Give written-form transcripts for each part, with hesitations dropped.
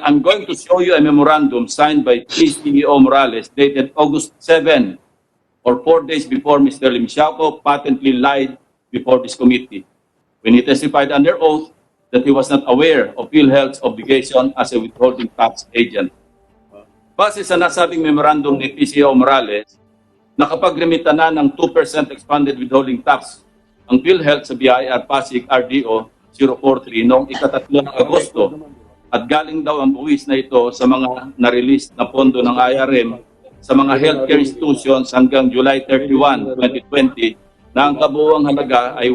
I'm going to show you a memorandum signed by CEO Morales dated August 7, or 4 days before Mr. Limsiaco patently lied before this committee when he testified under oath that he was not aware of PhilHealth's obligation as a withholding tax agent. Base sa nasabing memorandum ni CEO Morales, nakapaglimita na ng 2% expanded withholding tax ang PhilHealth sa BIR Pasig RDO 043 noong ika-3 ng Agosto, at galing daw ang buwis na ito sa mga na-release na pondo ng IRM sa mga healthcare institutions hanggang July 31, 2020 na ang kabuuang halaga ay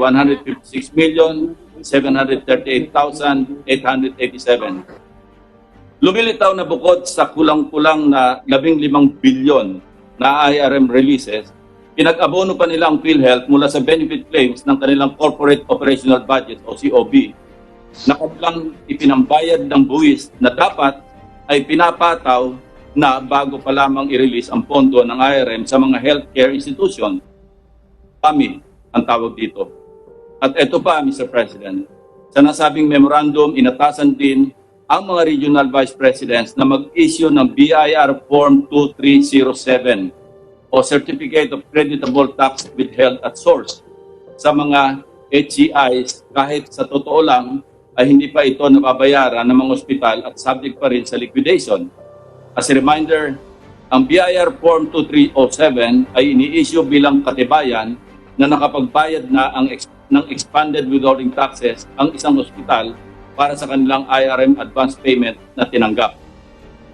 156,738,887. Lumilitaw na bukod sa kulang-kulang na 15 bilyon na IRM releases, pinag-abono pa nila ang PhilHealth mula sa benefit claims ng kanilang Corporate Operational Budget o COB na kanilang ipinambayad ng buwis na dapat ay pinapataw na bago pa lamang i-release ang pondo ng IRM sa mga healthcare institution. PAMI ang tawag dito. At ito pa, Mr. President, sa nasabing memorandum, inatasan din ang mga regional vice presidents na mag-issue ng BIR Form 2307 o Certificate of Creditable Tax Withheld at Source sa mga HCIs kahit sa totoo lang ay hindi pa ito nababayaran ng mga ospital at subject pa rin sa liquidation. As a reminder, ang BIR Form 2307 ay ini-issue bilang katibayan na nakapagbayad na ng expanded withholding taxes ang isang ospital para sa kanilang IRM advance payment na tinanggap.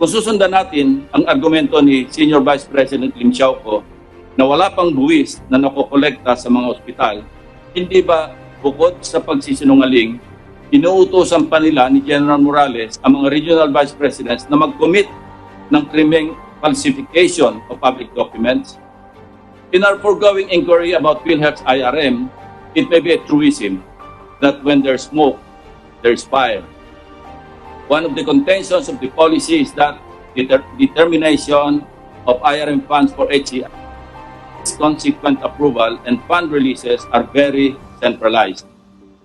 Kung susundan natin ang argumento ni Senior Vice President Limsiaco na wala pang buwis na nakokolekta sa mga ospital, hindi ba bukod sa pagsisinungaling, inuutosan pa nila ni General Morales ang mga regional vice presidents na mag-commit ng krimeng falsification of public documents? In our foregoing inquiry about PhilHealth's IRM, it may be a truism that when there's smoke, there's fire. One of the contentions of the policy is that the determination of IRM funds for HCI, consequent approval, and fund releases are very centralized.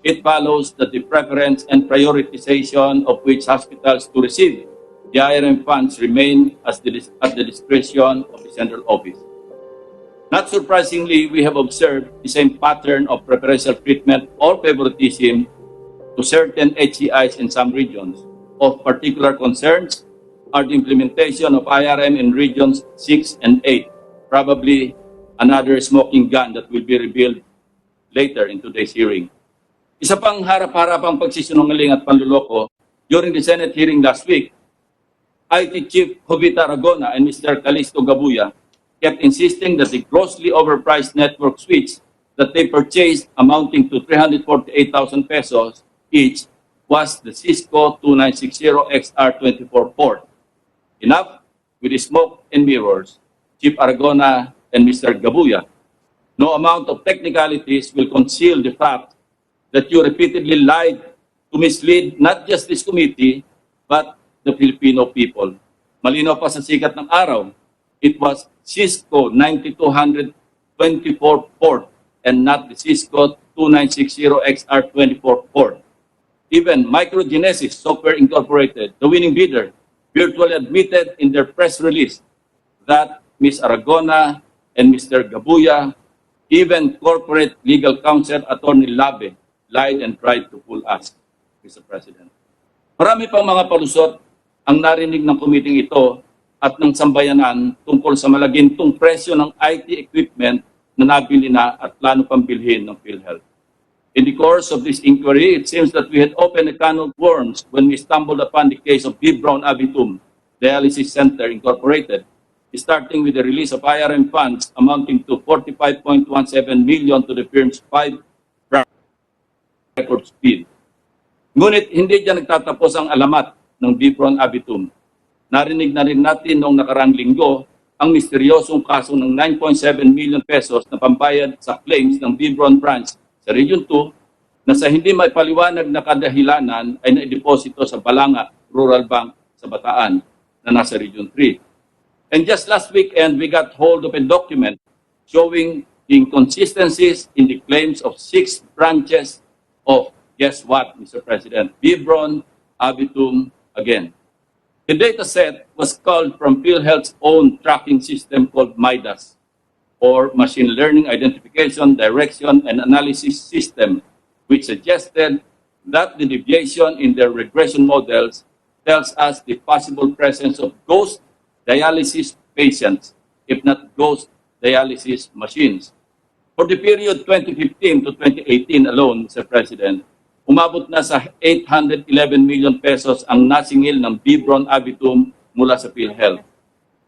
It follows that the preference and prioritization of which hospitals to receive the IRM funds remain at the discretion of the central office. Not surprisingly, we have observed the same pattern of preferential treatment or favoritism to certain HCIs in some regions. Of particular concerns are the implementation of IRM in regions 6 and 8, probably another smoking gun that will be revealed later in today's hearing. Isa pang harap-harapang pagsisinungaling at panluloko during the Senate hearing last week, IT Chief Jovita Aragona and Mr. Calixto Gabuya kept insisting that the grossly overpriced network switch that they purchased amounting to 348,000 pesos each was the Cisco 2960XR24 port. Enough with the smoke and mirrors, Chief Aragona and Mr. Gabuya. No amount of technicalities will conceal the fact that you repeatedly lied to mislead not just this committee, but the Filipino people. Malinaw pa sa sikat ng araw, it was Cisco 9224 port and not the Cisco 2960XR24 port. Even Microgenesis Software Incorporated, the winning bidder, virtually admitted in their press release that Ms. Aragona and Mr. Gabuya, even corporate legal counsel Attorney Labe, lied and tried to fool us, Mr. President. Marami pang mga palusot ang narinig ng komiting ito at ng sambayanan tungkol sa malagintong presyo ng IT equipment na nabili na at plano pang bilhin ng PhilHealth. In the course of this inquiry, it seems that we had opened a can of worms when we stumbled upon the case of B. Brown Abitum Dialysis Center Incorporated, starting with the release of IRM funds amounting to 45.17 million to the firm's 5 record speed. Ngunit hindi dyan nagtatapos ang alamat ng B. Brown Abitum. Narinig na rin natin noong nakarang linggo ang misteryosong kaso ng 9.7 million pesos na pambayad sa claims ng B. Brown branch sa Region 2 na sa hindi may paliwanag na kadahilanan ay naideposito sa Balanga Rural Bank sa Bataan na nasa Region 3. And just last weekend, we got hold of a document showing the inconsistencies in the claims of 6 branches of, guess what, Mr. President? B. Brown Abitum again. The data set was called from PhilHealth's own tracking system called MIDAS, or Machine Learning Identification, Direction, and Analysis System, which suggested that the deviation in their regression models tells us the possible presence of ghost dialysis patients, if not ghost dialysis machines. For the period 2015 to 2018 alone, Mr. President, umabot na sa 811 million pesos ang nasingil ng Bibron Abitum mula sa PhilHealth.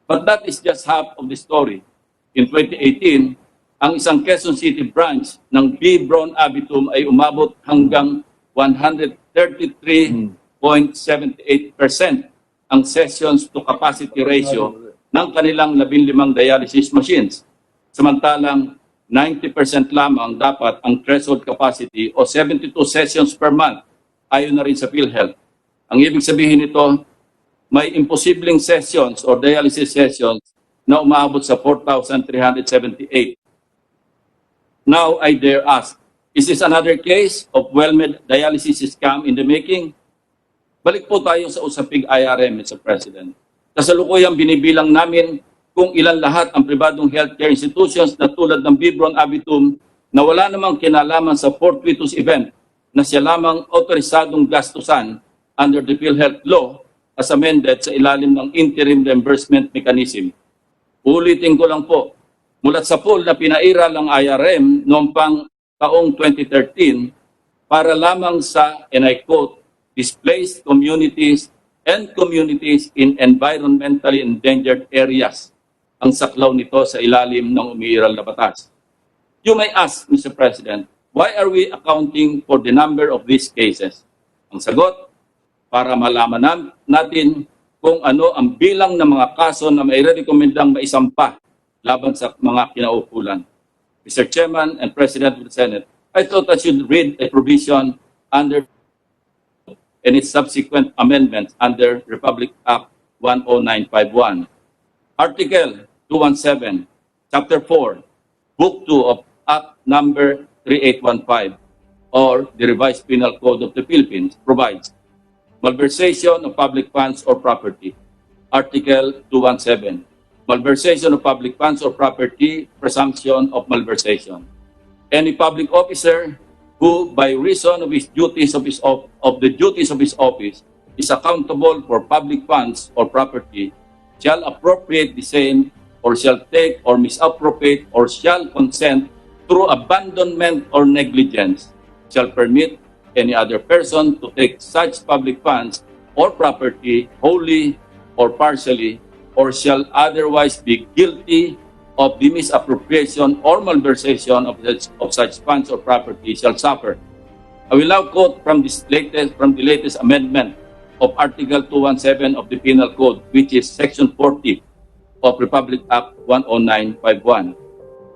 But that is just half of the story. In 2018, ang isang Quezon City branch ng Bibron Abitum ay umabot hanggang 133.78% ang sessions to capacity ratio ng kanilang 15 dialysis machines. Samantalang 90% lamang dapat ang threshold capacity o 72 sessions per month ayon na rin sa PhilHealth. Ang ibig sabihin nito, may imposibleng sessions or dialysis sessions na umabot sa 4,378. Now I dare ask, is this another case of well-made dialysis scam in the making? Balik po tayo sa usaping IRM, Mr. President. Kasalukuyang binibilang namin kung ilan lahat ang pribadong healthcare institutions na tulad ng Bibron Abitum na wala namang kinalaman sa fortuitous event na siya lamang autorisadong gastusan under the PhilHealth law as amended sa ilalim ng interim reimbursement mechanism. Ulitin ko lang po, mulat sa pool na pinairal ng IRM noong pang taong 2013 para lamang sa, and I quote, displaced communities and communities in environmentally endangered areas. Ang saklaw nito sa ilalim ng umiiral na batas. You may ask, Mr. President, why are we accounting for the number of these cases? Ang sagot, para malaman natin kung ano ang bilang ng mga kaso na may rekomendang maisampa laban sa mga kinaukulan. Mr. Chairman and President of the Senate, I thought I should read a provision under and its subsequent amendments under Republic Act 10951. Article 217, Chapter 4, Book 2 of Act Number 3815, or the Revised Penal Code of the Philippines, provides malversation of public funds or property. Article 217, malversation of public funds or property, presumption of malversation. Any public officer who, by reason of his duties of his office, is accountable for public funds or property, shall appropriate the same, or shall take or misappropriate, or shall consent through abandonment or negligence, shall permit any other person to take such public funds or property wholly or partially, or shall otherwise be guilty of the misappropriation or malversation of such funds or property shall suffer. I will now quote from the latest amendment of Article 217 of the Penal Code, which is Section 40 of Republic Act 10951.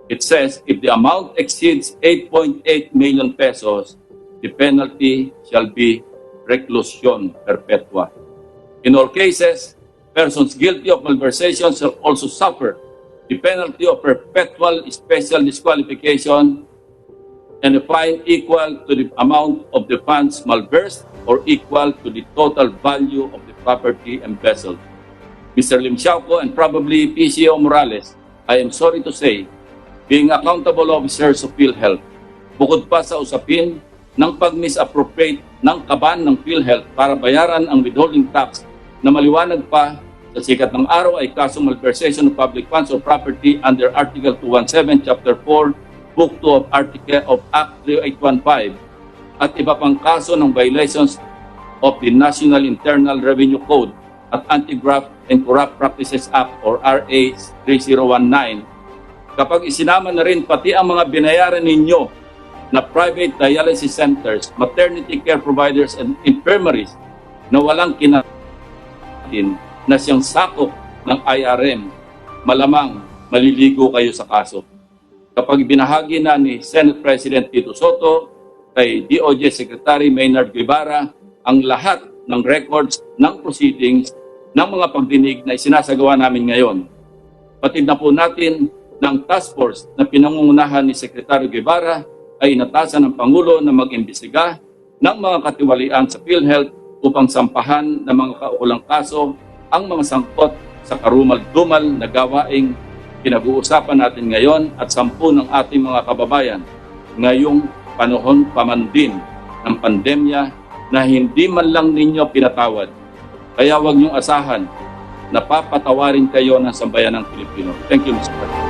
It says, if the amount exceeds 8.8 million pesos, the penalty shall be reclusion perpetua. In all cases, persons guilty of malversation shall also suffer the penalty of perpetual special disqualification and a fine equal to the amount of the funds malversed or equal to the total value of the property embezzled. Mr. Lim Xiaoco and probably PCO Morales, I am sorry to say, being accountable officers of PhilHealth, bukod pa sa usapin ng pag-misappropriate ng kaban ng PhilHealth para bayaran ang withholding tax na maliwanag pa sa sikat ng araw ay kasong malversation of public funds or property under Article 217, Chapter 4, Book 2 of Article of Act 3815 at iba pang kaso ng violations of the National Internal Revenue Code at Anti-Graft and Corrupt Practices Act or RA 3019. Kapag isinama na rin pati ang mga binayaran ninyo na private dialysis centers, maternity care providers and infirmaries na walang kinatin na siyang sakop ng IRM, malamang maliligo kayo sa kaso. Kapag binahagi na ni Senate President Tito Soto kay DOJ Secretary Maynard Guevara ang lahat ng records ng proceedings ng mga pagdinig na isinasagawa namin ngayon. Patid na po natin ng task force na pinangungunahan ni Secretary Guevara ay inatasan ng Pangulo na mag-imbestiga ng mga katiwalian sa PhilHealth upang sampahan ng mga kaukulang kaso ang mga sangkot sa karumal-dumal na gawaing pinag-uusapan natin ngayon at 10 ng ating mga kababayan ngayong panahon pa man din ng pandemya na hindi man lang ninyo pinatawad. Kaya huwag niyong asahan na papatawarin kayo ng sambayan ng Pilipino. Thank you, Mr. President.